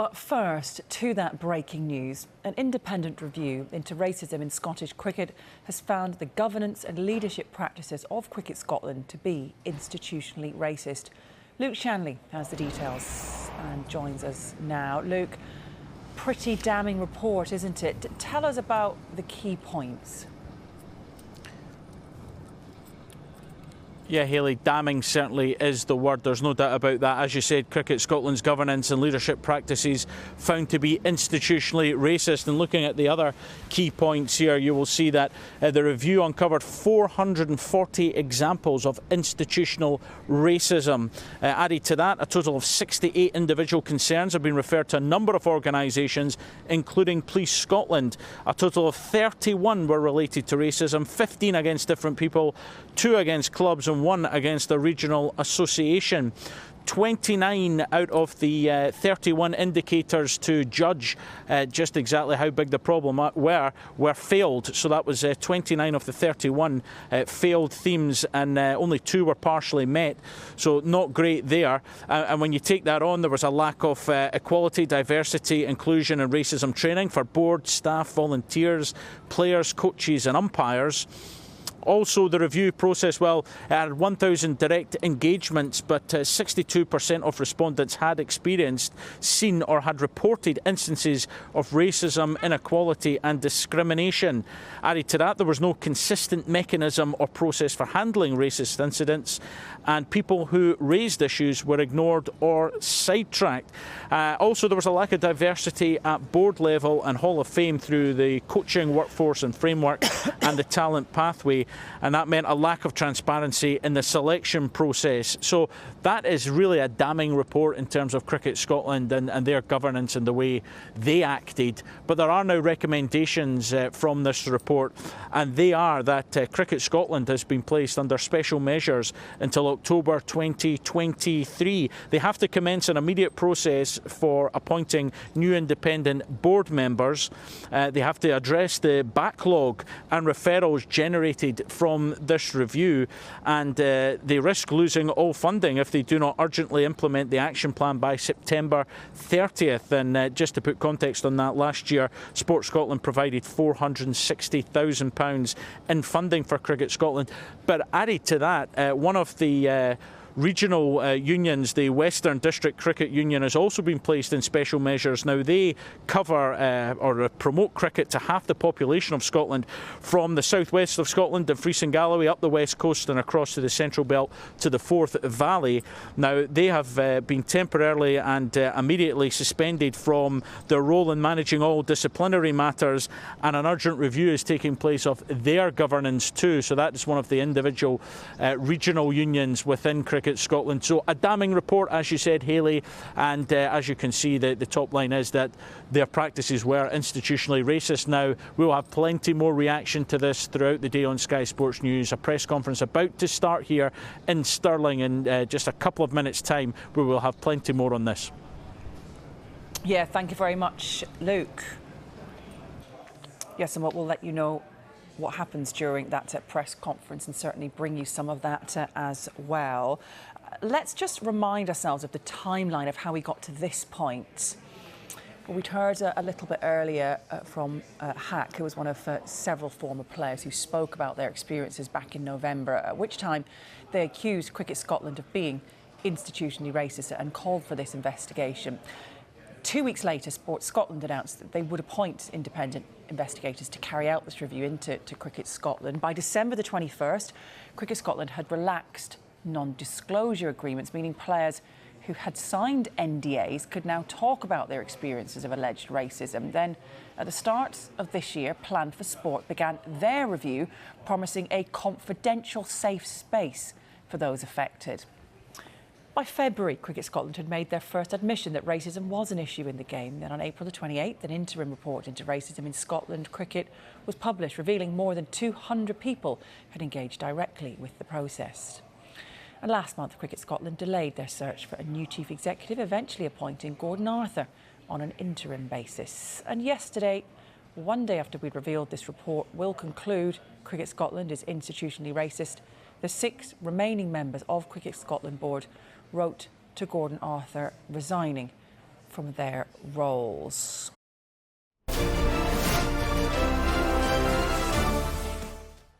But first, to that breaking news, an independent review into racism in Scottish cricket has found the governance and leadership practices of Cricket Scotland to be institutionally racist. Luke Shanley has the details and joins us now. Luke, pretty damning report, isn't it? Tell us about the key points. Yeah, Hayley, damning certainly is the word. There's no doubt about that. As you said, Cricket Scotland's governance and leadership practices found to be institutionally racist. And looking at the other key points here, you will see that the review uncovered 440 examples of institutional racism. Added to that, a total of 68 individual concerns have been referred to a number of organisations, including Police Scotland. A total of 31 were related to racism, 15 against different people, 2 against clubs and 1 against a regional association. 29 out of the 31 indicators to judge just exactly how big the problem were failed. So that was 29 of the 31 failed themes, and only 2 were partially met. So not great there. And when you take that on, there was a lack of equality, diversity, inclusion and racism training for board, staff, volunteers, players, coaches and umpires. Also, the review process, had 1,000 direct engagements, but 62% of respondents had experienced, seen or had reported instances of racism, inequality and discrimination. Added to that, there was no consistent mechanism or process for handling racist incidents, and people who raised issues were ignored or sidetracked. Also, there was a lack of diversity at board level and Hall of Fame through the coaching workforce and framework and the talent pathway. And that meant a lack of transparency in the selection process. So that is really a damning report in terms of Cricket Scotland and their governance and the way they acted. But there are now recommendations from this report, and they are that Cricket Scotland has been placed under special measures until October 2023. They have to commence an immediate process for appointing new independent board members. They have to address the backlog and referrals generated from this review, and they risk losing all funding if they do not urgently implement the action plan by September 30th. And just to put context on that, last year Sport Scotland provided £460,000 in funding for Cricket Scotland. But added to that, one of the regional unions, the Western District Cricket Union, has also been placed in special measures. Now, they cover or promote cricket to half the population of Scotland, from the southwest of Scotland and Fries and Galloway up the west coast and across to the Central Belt to the Forth Valley. Now, they have been temporarily and immediately suspended from their role in managing all disciplinary matters, and an urgent review is taking place of their governance too. So that is one of the individual regional unions within Cricket Scotland. So a damning report, as you said, Hayley, and as you can see, the top line is that their practices were institutionally racist. Now, we'll have plenty more reaction to this throughout the day on Sky Sports News. A press conference about to start here in Stirling in just a couple of minutes' time, where we'll have plenty more on this. Yeah, thank you very much, Luke. Yes, and we'll let you know what happens during that press conference, and certainly bring you some of that as well. Let's just remind ourselves of the timeline of how we got to this point. Well, we'd heard a little bit earlier from Hack, who was one of several former players who spoke about their experiences back in November, at which time they accused Cricket Scotland of being institutionally racist and called for this investigation. 2 weeks later, Sport Scotland announced that they would appoint independent investigators to carry out this review into Cricket Scotland. By December the 21st, Cricket Scotland had relaxed non-disclosure agreements, meaning players who had signed NDAs could now talk about their experiences of alleged racism. Then, at the start of this year, Plan for Sport began their review, promising a confidential, safe space for those affected. By February, Cricket Scotland had made their first admission that racism was an issue in the game. Then on April the 28th, an interim report into racism in Scotland cricket was published, revealing more than 200 people had engaged directly with the process. And last month, Cricket Scotland delayed their search for a new chief executive, eventually appointing Gordon Arthur on an interim basis. And yesterday, one day after we'd revealed this report will conclude Cricket Scotland is institutionally racist, the 6 remaining members of Cricket Scotland board wrote to Gordon Arthur resigning from their roles.